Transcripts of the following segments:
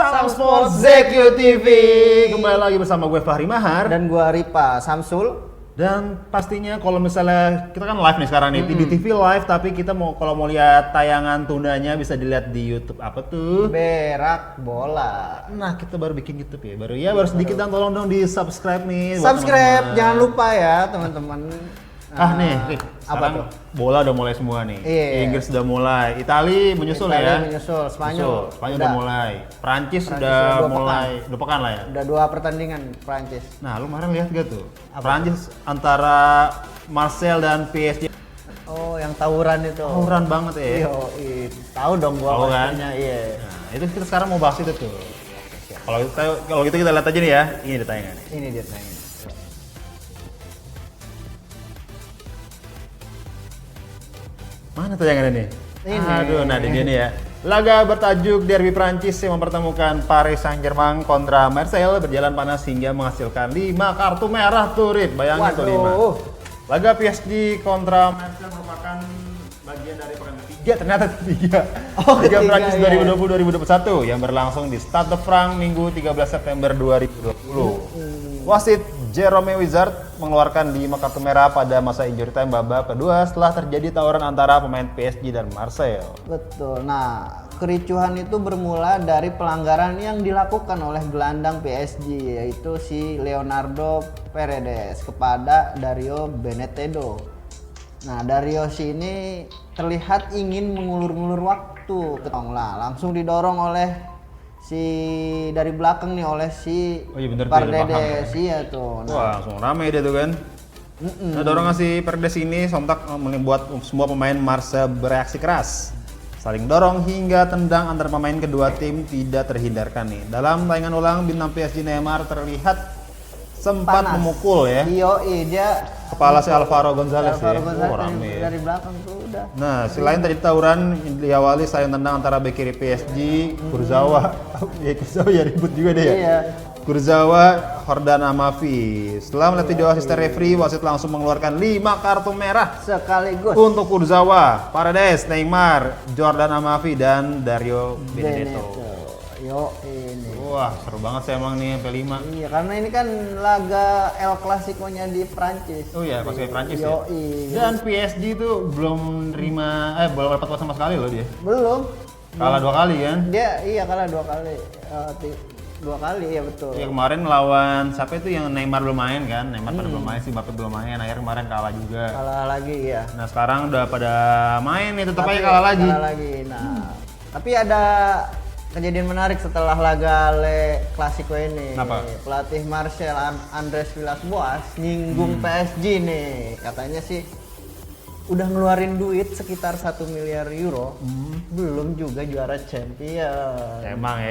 Salam Sports ZQ TV. Kembali lagi bersama gue Fahri Mahar Dan gua Ripa Samsul. dan pastinya kalau misalnya kita kan live nih sekarang nih di TV live, tapi kita kalau mau lihat tayangan tundanya bisa dilihat di YouTube apa tuh? Berak Bola. Nah, kita baru bikin YouTube ya, baru sedikit dan tolong dong di subscribe nih. buat Subscribe, teman-teman. jangan lupa ya teman-teman. Nih, sekarang tuh? bola udah mulai semua nih. Iya. Inggris udah mulai, Itali menyusul Italia ya. menyusul, Spanyol udah mulai. Prancis Prancis udah udah 2 mulai, 2 pekan lah ya. Udah 2 pertandingan Prancis. Nah, lu kemarin lihat gak tuh? Apa Prancis antara Marseille dan PSG. Oh, yang tawuran itu. Tawuran banget ya. Tahu dong gua Tahu kan? pastinya, iya. Nah, itu kita sekarang mau bahas itu tuh. Kalau gitu kita lihat aja nih ya. Ini dia tayangannya. Ini dia tanya. Mana tayangannya nih? Ini. Aduh, nah dia nih ya. Laga bertajuk Derby Prancis yang mempertemukan Paris Saint-Germain kontra Marseille berjalan panas hingga menghasilkan 5 kartu merah tuh, Rip. Bayangin tuh 5. Laga PSG kontra Marseille merupakan bagian dari pekan ketiga, ternyata ketiga. Liga Prancis ya. 2020-2021 yang berlangsung di Stade de France Minggu 13 September 2020. Wasit Jerome Wizard mengeluarkan 5 kartu merah pada masa injury time babak kedua setelah terjadi tawuran antara pemain PSG dan Marseille. Betul. Nah, kericuhan itu bermula dari pelanggaran yang dilakukan oleh gelandang PSG, yaitu si Leonardo Paredes kepada Dario Benedetto. Nah, Dario sini terlihat ingin mengulur-ngulur waktu, langsung didorong oleh dari belakang nih oleh si Paredes, iya tuh. Nah. Wah, langsung rame dia tuh kan. Nah, dorongan si Paredes ini sontak membuat semua pemain Marseille bereaksi keras. Saling dorong hingga tendang antar pemain kedua tim tidak terhindarkan nih. Dalam tayangan ulang, bintang PSG Neymar terlihat sempat memukul ya dia kepala si Alvaro Gonzalez ya. Rame dari belakang tuh udah. Nah, selain tadi tawuran diawali saling tendang antara bek kiri PSG, Kurzawa. Kurzawa ya ribut juga deh ya. Iya. Kurzawa, Hordan Amavi. Setelah melihat video asisten referee, wasit langsung mengeluarkan 5 kartu merah sekaligus untuk Kurzawa, Paredes, Neymar, Jordan Amavi dan Dario Benedetto. Yo ini. Wah, seru banget sih emang nih sampai 5. Iya, karena ini kan laga El Clasico-nya di Prancis. Oh iya, pasti Prancis ya. Yoi. Dan PSG itu belum belum dapat sama sekali loh dia. Belum. Kalah 2 kali kan? Dia kalah 2 kali. 2 kali ya betul. Ya kemarin lawan siapa itu yang Neymar belum main kan? Neymar pada belum main sih, Mbappe belum main. Akhirnya kemarin kalah juga. Kalah lagi ya. Nah, sekarang udah pada main nih, tetap aja kalah lagi. Kalah lagi. Nah, tapi ada kejadian menarik setelah laga Le Clasico ini. Apa? Pelatih Marseille Andres Villas-Boas nyinggung PSG nih. Katanya sih udah ngeluarin duit sekitar 1 miliar euro, belum juga juara champion. Emang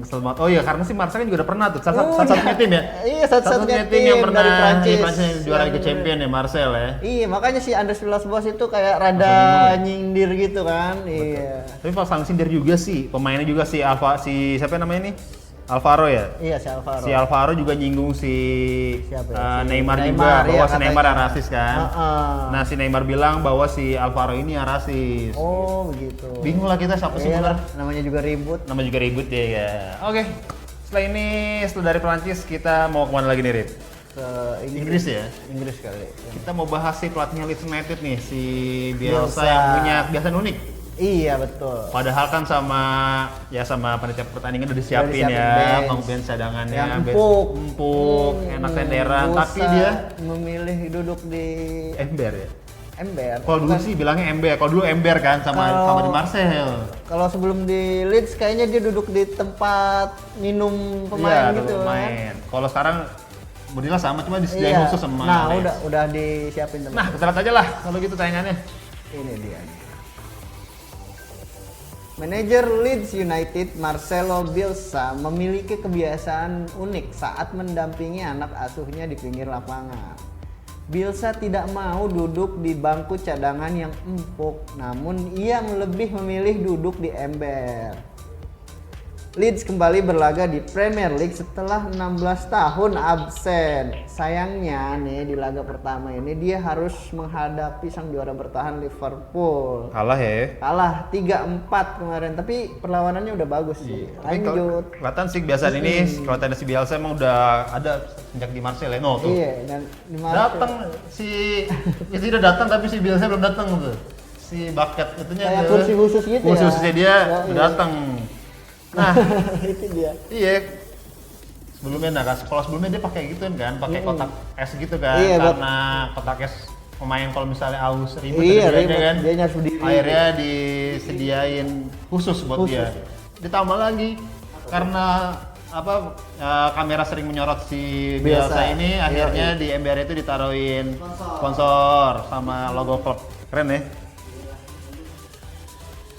selamat. Oh iya, karena si Marseille juga udah pernah tuh satu-satunya tim ya. Iya, satu-satunya tim yang pernah dari Prancis yang juara Liga Champion ya, Marseille ya. Iya, makanya si Andres Villas-Boas itu kayak rada nyindir gitu kan. Betul. Iya. Tapi pas sindir juga sih, pemainnya juga si siapa namanya nih? Alvaro ya? Iya, si Alvaro. Si Alvaro juga nyinggung si Siapa ya? Neymar juga, Neymar, bahwa iya, si Neymar yang katanya. rasis kan. Nah, si Neymar bilang bahwa si Alvaro ini yang rasis. Oh, begitu. Bingung lah kita siapa sih Iyalah, bener. namanya juga ribut. Nama juga ribut ya. Oke. Setelah dari Prancis kita mau kemana lagi nih, Rip? Ke Inggris ya? Inggris kali. Kita mau bahas si pelatihnya Leeds United nih, si Bielsa Bielsa. yang punya kebiasaan unik. Iya, betul. Padahal kan sama panitia pertandingan udah disiapin disiapin ya, bench. bench cadangannya, Yang bench empuk, enak senderan, tapi dia memilih duduk di ember ya. ember. Kalau dulu sih bilangnya ember, kalau dulu ember kan sama di Marseille. Kalau sebelum di Leeds kayaknya dia duduk di tempat minum pemain Iya, gitu kan. main. Kalau sekarang modelnya sama, cuma disediain khusus sama Nah, Leeds. udah disiapin tempat. Nah, kita lihat aja lah kalau gitu tayangannya. Ini dia nih. Manajer Leeds United Marcelo Bielsa memiliki kebiasaan unik saat mendampingi anak asuhnya di pinggir lapangan. Bielsa tidak mau duduk di bangku cadangan yang empuk, namun ia lebih memilih duduk di ember. Leeds kembali berlaga di Premier League setelah 16 tahun absen. Sayangnya nih di laga pertama ini dia harus menghadapi sang juara bertahan Liverpool. Kalah ya. Kalah 3-4 kemarin, tapi perlawanannya udah bagus sih. Lanjut. Kelihatan sih kebiasaan ini, kalau tendensi Bielsa emang udah ada sejak di Marseille, no tuh. Iya, dan di Marseille. Datang si udah datang tapi si Bielsa belum datang tuh. Si bucket itunya kayak kursi khusus gitu kursi ya. khususnya dia udah datang. Nah, itu dia. iya. Sebelumnya kalau sebelumnya dia pakai gitu kan, pakai kotak es gitu kan. Iya, karena kotak es pemain kalau misalnya aus ribut Iya, ribut kan. dia harus berdiri. Akhirnya disediain khusus buat dia. Ditambah lagi karena kamera sering menyorot si Bielsa ini, akhirnya di ember itu ditaruhin sponsor sama logo klub. Keren ya.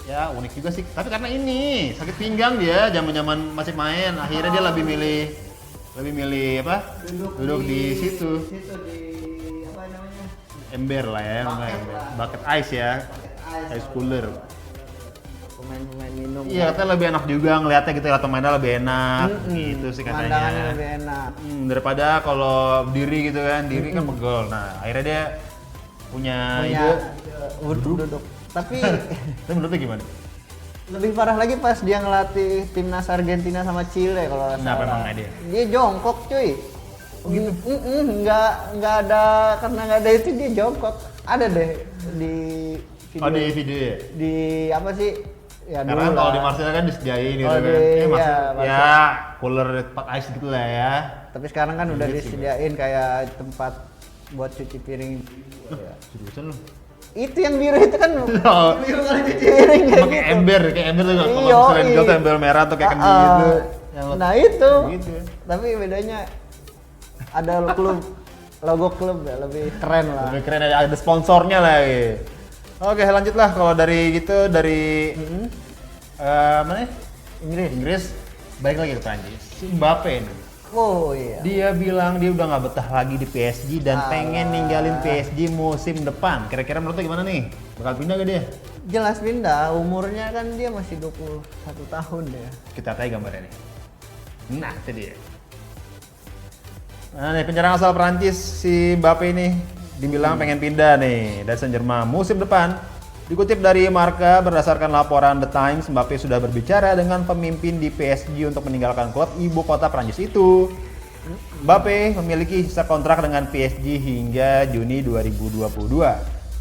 Ya unik juga sih, tapi karena ini sakit pinggang dia zaman masih main, akhirnya dia lebih milih apa? Duduk di situ. Di apa namanya? Ember lah ya, bucket ice ya, ice cooler. Pemain-pemain minum. Iya, katanya lebih enak juga ngeliatnya gitu, atau mainnya lebih enak, gitu sih katanya. Pemandangannya lebih enak. Daripada kalau diri gitu kan, diri kan pegel. Nah akhirnya dia punya ide duduk. Tapi menurutnya gimana? lebih parah lagi pas dia ngelatih timnas Argentina sama Chile kalau nggak Kenapa salah. emang dia? Dia jongkok cuy. Gitu. Nggak ada, karena nggak ada itu dia jongkok. Ada deh di video. Oh di video ya? Di apa sih? Ya Karena kan kalau di Marseille kan disediain gitu kan. Ya cooler tempat ice gitu lah ya. Tapi sekarang kan udah disediain kayak tempat buat cuci piring. Ya. Seriusan lu? Itu yang biru itu kan Oh. biru kali cuci piring Pakai ember tuh kalau misalnya di tuh ember merah tuh kayak kendi gitu. Nah itu. Gitu. Tapi bedanya ada logo klub ya, lebih keren lah. Lebih keren ada sponsornya lagi. Oke, lanjutlah kalau dari gitu mana? Inggris. Balik lagi ke Prancis. Mbappe nih. Oh iya. Dia bilang dia udah nggak betah lagi di PSG dan pengen ninggalin PSG musim depan. Kira-kira menurut lo gimana nih? Bakal pindah gak dia? Jelas pindah, umurnya kan dia masih 21 tahun ya. Kita tanya gambarnya nih. Nah, itu dia. Nah, nih penyerang asal Prancis si Mbappe ini dibilang pengen pindah nih dari Saint-Germain musim depan. Dikutip dari Marca, berdasarkan laporan The Times, Mbappe sudah berbicara dengan pemimpin di PSG untuk meninggalkan klub ibu kota Prancis itu. Mbappe memiliki sisa kontrak dengan PSG hingga Juni 2022.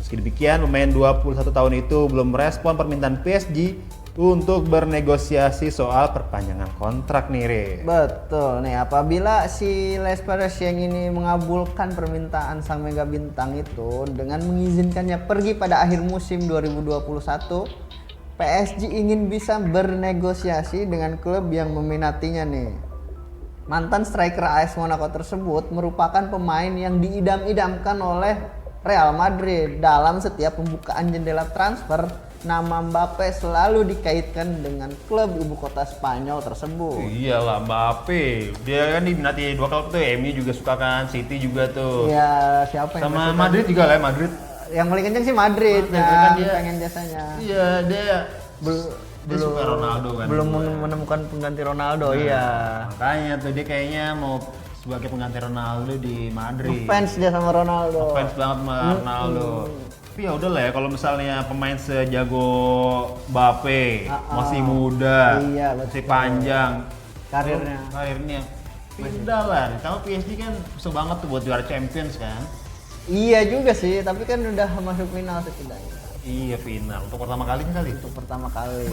Meski demikian, pemain 21 tahun itu belum merespon permintaan PSG untuk bernegosiasi soal perpanjangan kontrak nih, Re. Betul nih, apabila si Les Parisiens ini mengabulkan permintaan sang mega bintang itu dengan mengizinkannya pergi pada akhir musim 2021, PSG ingin bisa bernegosiasi dengan klub yang meminatinya nih. Mantan striker AS Monaco tersebut merupakan pemain yang diidam-idamkan oleh Real Madrid. Dalam setiap pembukaan jendela transfer, nama Mbappe selalu dikaitkan dengan klub ibu kota Spanyol tersebut. Iyalah Mbappe, dia kan diminati dua klub tuh, MU juga suka kan, City juga tuh. Iya, siapa yang sama Madrid juga lah, Madrid. Yang paling kenceng sih Madrid Madrid, kan, kan dia pengen jasanya. Iya, dia suka Ronaldo kan. Belum menemukan pengganti Ronaldo, iya. Makanya tuh dia kayaknya mau sebagai pengganti Ronaldo di Madrid. Fans dia sama Ronaldo. Fans banget sama Ronaldo. Tapi ya udah lah ya, kalau misalnya pemain sejago Mbappe, masih muda, Iya, masih panjang karirnya. Pindah lah, ditambah PSG kan susah banget tuh buat juara Champions kan. Iya juga sih, tapi kan udah masuk final setidaknya. Iya final, untuk pertama kalinya kali. Untuk pertama kali.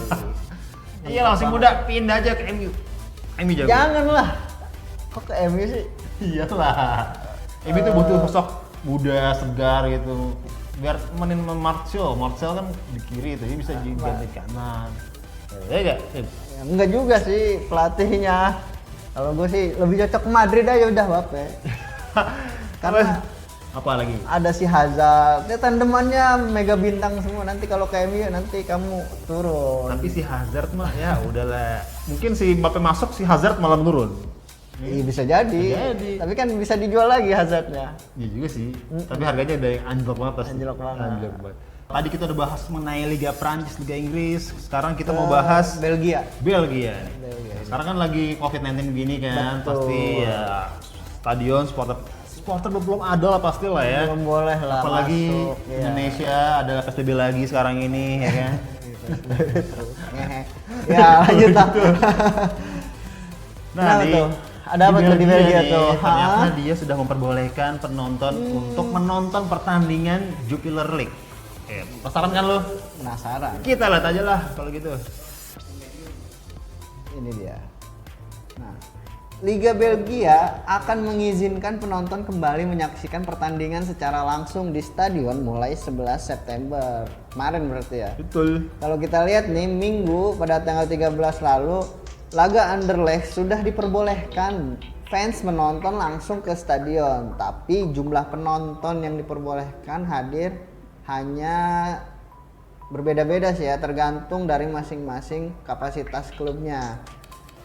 Iya langsung muda, pindah aja ke MU. MU jago. Janganlah. Kok ke MU sih? Iyalah. MU tuh butuh sosok muda, segar gitu. Biar temenin Martial kan di kiri itu, dia bisa ganti kanan. Ya enggak? Ya, enggak juga sih pelatihnya. Kalau gue sih lebih cocok ke Madrid aja udah Mbappe. Karena apa lagi? ada si Hazard, dia tandemannya mega bintang semua. Nanti kalau ke MU nanti kamu turun. Tapi si Hazard mah ya udahlah. Mungkin si Mbappe masuk, si Hazard malah turun. Iya bisa jadi. Tapi kan bisa dijual lagi Hazardnya. Iya juga sih. Tapi harganya udah yang anjlok banget pasti. Anjlok banget. Tadi kita udah bahas mengenai Liga Prancis, Liga Inggris. Sekarang kita mau bahas Belgia. Belgia. Sekarang kan lagi COVID-19 begini kan, Betul. pasti ya stadion supporter belum ada lah pasti lah ya. Belum boleh lah Apalagi masuk, ya. Indonesia ada PSBB lagi sekarang ini ya kan. Ya lanjut lah. Nah, Kenapa tuh? Ada apa tuh di Belgia nih, tuh? ternyata dia sudah memperbolehkan penonton untuk menonton pertandingan Jupiler League. Penasaran kan lo? Penasaran. Kita lihat aja lah kalau gitu. Ini dia. Nah, Liga Belgia akan mengizinkan penonton kembali menyaksikan pertandingan secara langsung di stadion mulai 11 September. Kemarin berarti ya. Betul. Kalau kita lihat nih, Minggu pada tanggal 13 lalu, laga Anderlecht sudah diperbolehkan fans menonton langsung ke stadion. Tapi jumlah penonton yang diperbolehkan hadir hanya berbeda-beda sih ya, tergantung dari masing-masing kapasitas klubnya.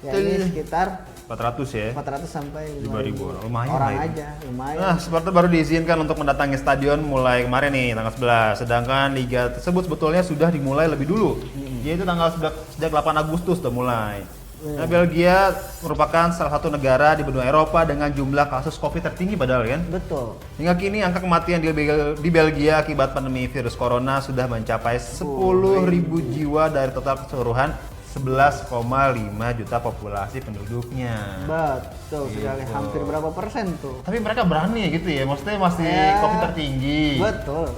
Ya ini sekitar 400 ya. 400 sampai 5.000 orang. Lumayan orang lah itu. aja, lumayan. Nah, supporter baru diizinkan untuk mendatangi stadion mulai kemarin nih, tanggal 11. Sedangkan liga tersebut sebetulnya sudah dimulai lebih dulu. Yaitu sejak 8 Agustus sudah mulai. Nah, Belgia merupakan salah satu negara di benua Eropa dengan jumlah kasus Covid tertinggi padahal kan. Betul. Hingga kini angka kematian di Belgia akibat pandemi virus corona sudah mencapai 10.000 jiwa dari total keseluruhan 11,5 juta populasi penduduknya. Betul sekali, hampir berapa persen tuh? Tapi mereka berani gitu ya, maksudnya masih Covid tertinggi. Betul.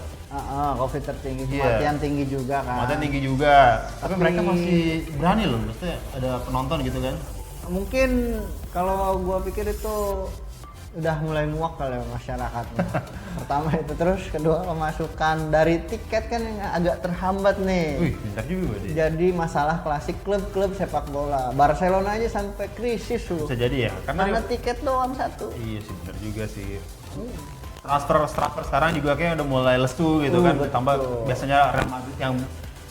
Covid tertinggi, Iya. kematian tinggi juga kan. Kematian tinggi juga, tapi mereka masih berani loh, maksudnya ada penonton gitu kan. Mungkin kalau gua pikir itu udah mulai muak kali ya masyarakatnya. Pertama itu, terus kedua pemasukan dari tiket kan yang agak terhambat nih. Wih, pintar juga dia. Jadi masalah klasik klub-klub sepak bola. Barcelona aja sampai krisis loh. Bisa jadi ya, Karena tiket doang satu. iya sih benar juga sih. Transfer sekarang juga kayaknya udah mulai lesu gitu kan. Betul. Ditambah biasanya Real Madrid yang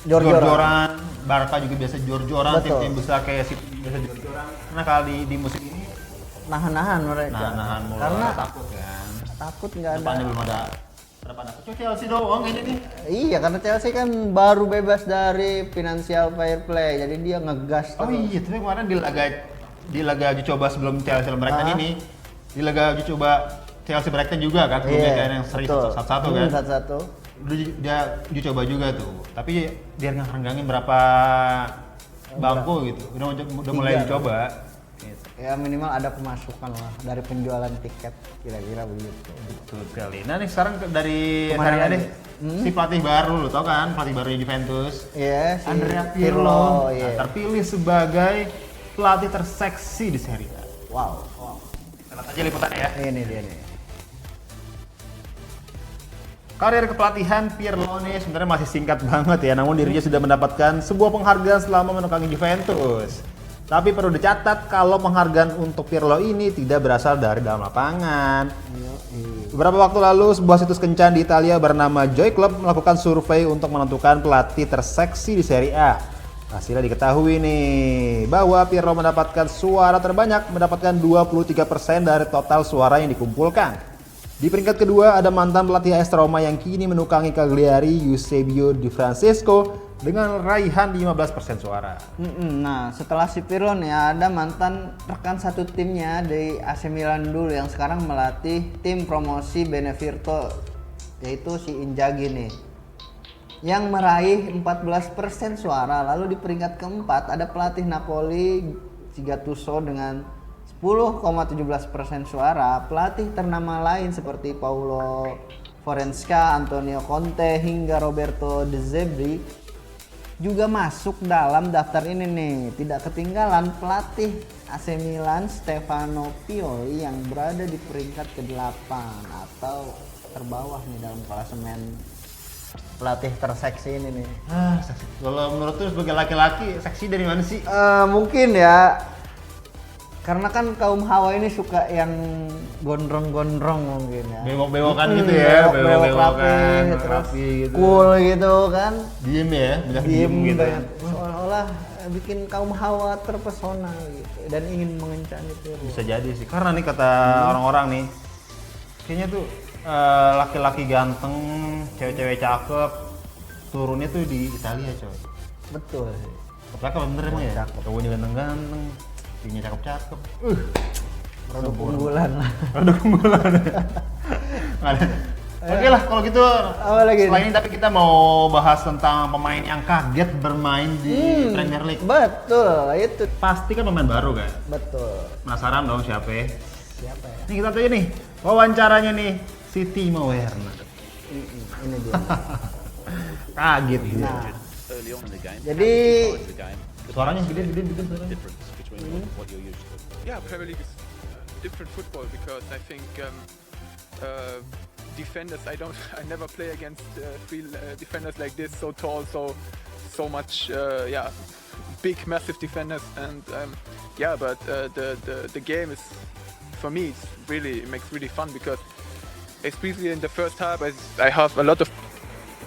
Jor-joran. jor-joran, Barca juga biasa jor-joran, Betul. tim-tim besar kayak City biasa jor-joran. Karena kali di musim ini Nahan-nahan mereka. nahan mulai Karena takut kan. takut nggak ada. Depannya belum ada cuma Chelsea doang kayaknya nih. Iya, karena Chelsea kan baru bebas dari financial fair play, jadi dia ngegas Oh terus. iya, tapi kemarin di laga uji coba sebelum Chelsea Brighton ini, di laga uji coba Chelsea Brighton juga kan, sebelumnya kan yang seri betul. 1-1 kan. 1-1. Dia uji coba juga tuh, tapi dia ngerenggangin berapa bangku gitu, udah mulai Tiga. dicoba. Gitu. Ya minimal ada pemasukan lah dari penjualan tiket, kira-kira begitu. Betul sekali. Nah nih sekarang dari Kemana Serie A lagi? deh, si pelatih baru lo tau kan, pelatih baru Juventus. Iya, si Andrea Pirlo, iya. terpilih sebagai pelatih terseksi di Serie A. Wow. Kita lihat aja liputannya ya. Ini dia nih. Karir kepelatihan Pirlo nih sebenarnya masih singkat banget ya, namun dirinya sudah mendapatkan sebuah penghargaan selama menukangi Juventus. Tapi perlu dicatat kalau penghargaan untuk Pirlo ini tidak berasal dari dalam lapangan. Beberapa waktu lalu, sebuah situs kencan di Italia bernama Joy Club melakukan survei untuk menentukan pelatih terseksi di Serie A. Hasilnya diketahui nih, bahwa Pirlo mendapatkan suara terbanyak, mendapatkan 23% dari total suara yang dikumpulkan. Di peringkat kedua ada mantan pelatih AS Roma yang kini menukangi Cagliari, Eusebio Di Francesco dengan raihan 15% suara. Nah, setelah si Pirlo nih ada mantan rekan satu timnya di AC Milan dulu yang sekarang melatih tim promosi Benevento, yaitu si Inzaghi nih, yang meraih 14% suara. Lalu di peringkat keempat ada pelatih Napoli Gattuso dengan 10,17% suara. Pelatih ternama lain seperti Paulo Fonseca, Antonio Conte hingga Roberto De Zerbi juga masuk dalam daftar ini nih. Tidak ketinggalan pelatih AC Milan Stefano Pioli yang berada di peringkat ke-8 atau terbawah nih dalam klasemen pelatih terseksi ini nih. Seksi. Kalau menurut lu sebagai laki-laki, seksi dari mana sih? Mungkin ya, karena kan kaum Hawa ini suka yang gondrong-gondrong mungkin ya. Bewok-bewokan gitu ya, bewok rapi, terus rapi gitu. cool gitu kan. Diem ya, banyak Diem gitu. banget. Seolah-olah bikin kaum Hawa terpesona gitu dan ingin mengencang itu. Bisa jadi sih, karena nih kata orang-orang nih, kayaknya tuh laki-laki ganteng, cewek-cewek cakep, turunnya tuh di Italia coy. Betul. Cakep bener emang ya? Cakep. Cowoknya ganteng-ganteng, timnya cakep-cakep. Produk unggulan lah. Produk unggulan. Nggak ada. Oke lah kalau gitu. Apa lagi Setelah nih? ini tapi kita mau bahas tentang pemain yang kaget bermain di Premier League. Betul, itu. Pasti kan pemain baru kan? Betul. Penasaran dong siapa ya? Siapa ya? Nih kita tanya nih, wawancaranya nih si Timo Werner. Ini dia. Kaget dia. Nah, early on in the game. jadi The game. Suaranya gede suaranya. Difference between what you're used to. Yeah, Premier League is different football because I think defenders. I never play against three defenders like this, so tall, so much. Big, massive defenders, and but the game is, for me, it makes really fun because, especially in the first half, I have a lot of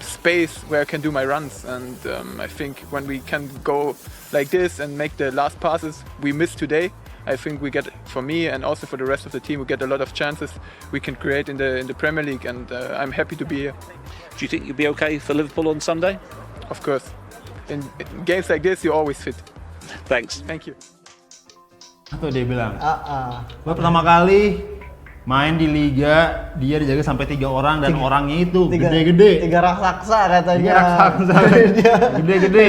space where I can do my runs, and I think when we can go like this and make the last passes we missed today, I think we get, for me and also for the rest of the team, we get a lot of chances we can create in the Premier League, and I'm happy to be here. Do you think you'll be okay for Liverpool on Sunday? Of course, in games like this, you're always fit. Thanks. Thank you. Atau dia bilang, ah. gue pertama kali main di liga, dia dijaga sampai 3 orang dan orangnya itu gede-gede. 3 raksasa katanya. 3 raksasa. Gede-gede.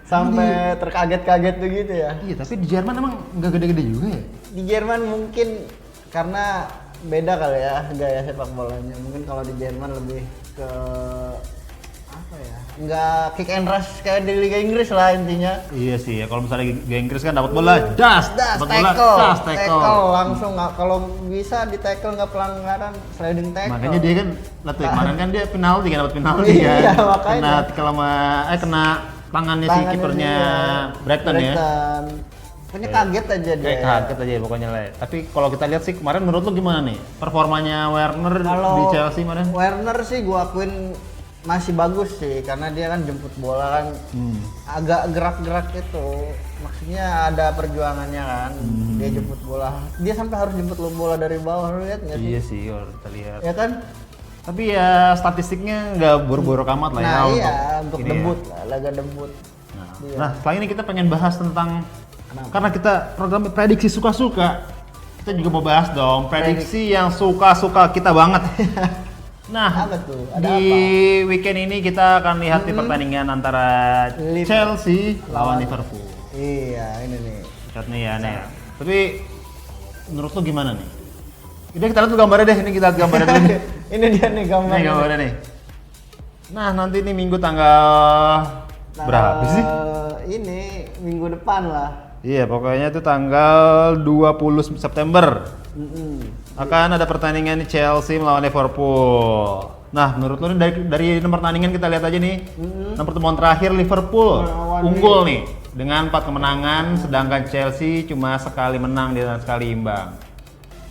Sampai terkaget-kaget begitu ya. Iya, tapi di Jerman emang nggak gede-gede juga ya? Di Jerman mungkin karena beda kali ya gaya sepak bolanya. Mungkin kalau di Jerman lebih ke apa ya? Nggak kick and rush kayak di Liga Inggris lah intinya. Iya sih, ya kalau misalnya Liga Inggris kan dapat bola, dapat bola, tackle langsung nggak, kalau bisa di tackle nggak pelanggaran, sliding tackle. Makanya dia kan, kemarin kan dia penalti kan, dapat penalti Iya, kan. makanya. Kena tangannya si kipernya Brighton ya. Pokoknya kaget aja dia. Kayak kaget aja pokoknya lah. Tapi kalau kita lihat sih kemarin menurut lu gimana nih performanya Werner di Chelsea kemarin? Werner sih gua akuin masih bagus sih karena dia kan jemput bola kan agak gerak-gerak itu. Maksudnya ada perjuangannya kan. Dia jemput bola. Dia sampai harus jemput bola dari bawah, lu lihat enggak sih? Iya sih, kalau kita lihat. Ya kan? Tapi ya statistiknya nggak buruk-buruk amat lah ya. Nah iya, untuk ini debut ya. lah, laga debut. Iya. Nah, setelah ini kita pengen bahas tentang karena kita program prediksi suka-suka, kita juga mau bahas dong prediksi yang suka-suka kita banget. Nah, Apa tuh? Ada di weekend ini kita akan lihat nih pertandingan antara Chelsea lawan Liverpool. Iya, ini nih. Lihat nih ya, nih. Tapi menurut lu gimana nih? Udah kita lihat tuh gambarnya deh, ini kita lihat gambarnya dulu nih. Ini dia nih gambarnya. Nih gambarnya nih. Nah, nanti nih Minggu tanggal berapa sih? Ini minggu depan lah. Iya, pokoknya itu tanggal 20 September. Akan ada pertandingan di Chelsea melawan Liverpool. Nah, menurut lu nih dari 6 pertandingan kita lihat aja nih. 6 pertemuan terakhir Liverpool unggul nih dengan 4 kemenangan, sedangkan Chelsea cuma sekali menang dan sekali imbang.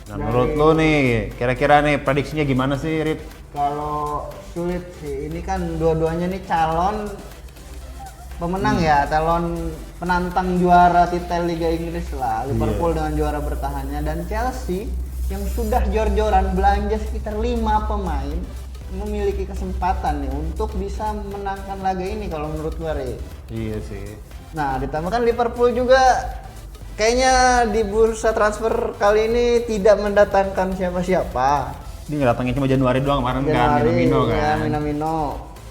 Nah, menurut lu nih, kira-kira nih prediksinya gimana sih, Rip? Kalau sulit sih, ini kan dua-duanya nih calon pemenang ya, calon penantang juara titel Liga Inggris lah. Liverpool dengan juara bertahannya, dan Chelsea yang sudah jor-joran belanja sekitar 5 pemain memiliki kesempatan nih untuk bisa menangkan laga ini kalau menurut gue, Ri. Iya sih. Nah, ditambahkan Liverpool juga kayaknya di bursa transfer kali ini tidak mendatangkan siapa-siapa. Dia ngedatangin cuma Januari doang kemarin kan, Minamino kan. Ya, Minamino.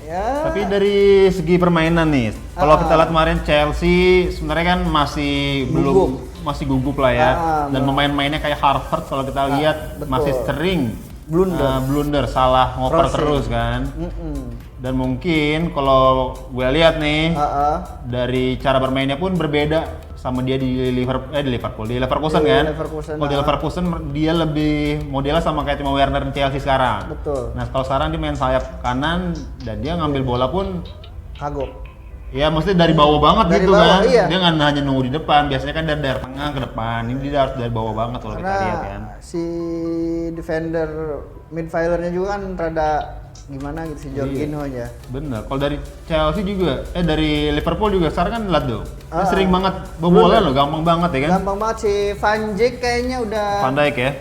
Ya. Tapi dari segi permainan nih, kalau kita lihat kemarin Chelsea sebenarnya kan masih masih gugup lah ya. Dan pemain-mainnya kayak Harvard kalau kita lihat betul. masih sering blunder, salah ngoper terus kan. Dan mungkin kalau gue lihat nih dari cara bermainnya pun berbeda sama dia di Leverkusen kan. Kalau di Leverkusen dia lebih modelnya sama kayak Timo Werner di Chelsea sekarang. Betul. Nah, kalau sekarang dia main sayap kanan dan dia ngambil bola pun kagok. ya mesti dari bawah banget Dari gitu bawah, kan. iya. Dia nggak hanya nunggu di depan, biasanya kan dari tengah ke depan. Ini dia harus dari bawah banget kalau kita lihat kan. Si defender midfieldernya juga kan rada gimana gitu si Jorginho nya. Bener. Kalau dari Chelsea juga, dari Liverpool juga sekarang kan lihat dong. Dia sering banget bawa bola loh, gampang banget ya kan. Gampang banget si Van Dijk kayaknya udah Van Dijk ya.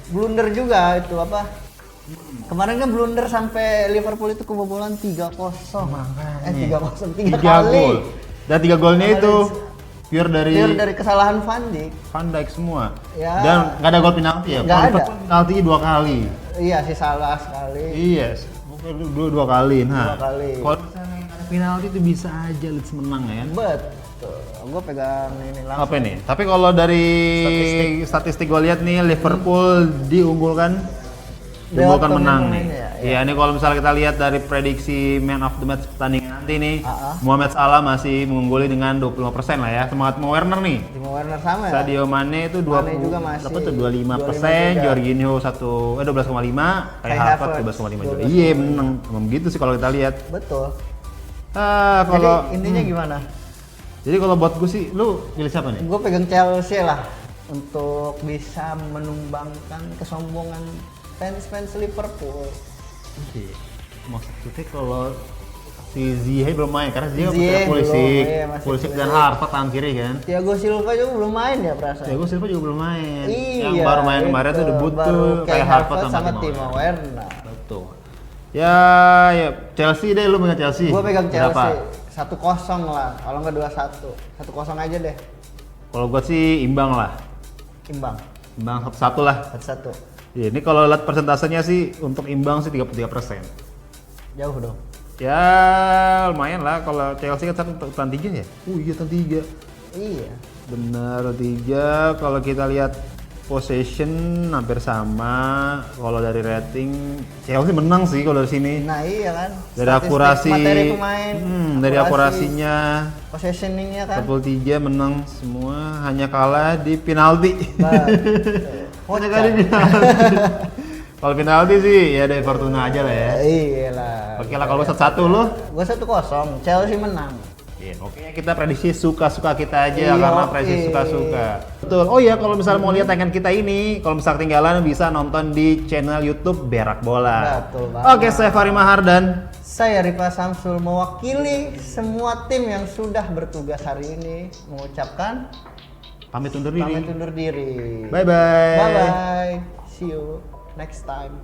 blunder juga itu apa? Kemarin kan blunder sampai Liverpool itu kebobolan 3-0. Makanya. 3-0 3 3 kali. gol. Dan 3 golnya itu pure dari kesalahan Van Dijk. Van Dijk semua. Ya. Dan nggak ada gol penalti ya. Nggak Kalau ada. Liverpool penalti 2 kali. Iya sih salah sekali. Iya, dua kali. Nah, 2 kali. kalau misalnya nggak ada penalti itu bisa aja Leeds menang ya. Betul. Gue pegang ini langsung. Apa nih? Tapi kalau dari statistik gue lihat nih Liverpool diunggulkan menang nih. pemain-pemainnya, Iya, ini kalau misalnya kita lihat dari prediksi man of the match pertandingan nanti nih, Ah. Mohamed Salah masih mengungguli dengan 25% lah ya. Semangat Timo Werner nih. Timo Werner sama ya. Sadio Mane itu 20 Mane juga masih. berapa tuh 25%, 25 juga. Jorginho 12,5, Kai kayak Harvard Havertz 12,5 juga. 12,5. Iya, menang. Emang begitu sih kalau kita lihat. Betul. Kalau Jadi intinya gimana? jadi kalau buat gue sih, lu pilih siapa nih? Gue pegang Chelsea lah untuk bisa menumbangkan kesombongan fans Liverpool. Oke. Maksudnya kalau si Ziyech belum main karena Ziyech Ziyech pakai Pulisic, belum, iya, masih Pulisic dan Pulisic. Harvard tangan kiri kan. Thiago Silva juga belum main ya perasaan. Thiago Silva juga belum main. Iya. Yang baru main kemarin tuh debut baru tuh Kai kayak Harvard sama Timo Timo Werner. Betul. Ya Chelsea deh, lu pegang Chelsea. Gue pegang Berapa? Chelsea 1-0 lah, kalau nggak 2-1. 1-0 aja deh, Kalau gua sih imbang lah. imbang. Imbang 1-1 lah. 1-1. Ya, ini kalau lihat persentasenya sih untuk imbang sih 33%. Jauh dong. Ya lumayan lah kalau Chelsea kan satu tan 3 ya. Iya tan 3. Iya. Benar 3. Kalau kita lihat possession hampir sama. Kalau dari rating Chelsea menang sih kalau dari sini. Nah iya kan. Dari Statistik akurasi materi pemain, dari akurasinya positioningnya kan. Liverpool 3 menang semua, hanya kalah di penalti. Hanya kalah di penalti. Kalau penalti sih ya dari Fortuna aja lah ya. Iya lah. Oke lah kalau 1-1 lo. Gue 1-0, Chelsea menang. Iya, oke kita prediksi suka-suka kita aja Iya, karena oke. prediksi suka-suka. Betul. Oh iya kalau misalnya mau lihat tayangan kita ini, kalau misalnya ketinggalan bisa nonton di channel YouTube Berak Bola. Betul banget. Oke, saya Fahri Mahar dan Saya Rifa Samsul mewakili semua tim yang sudah bertugas hari ini mengucapkan pamit undur diri. pamit undur diri. Bye bye. Bye bye. See you next time.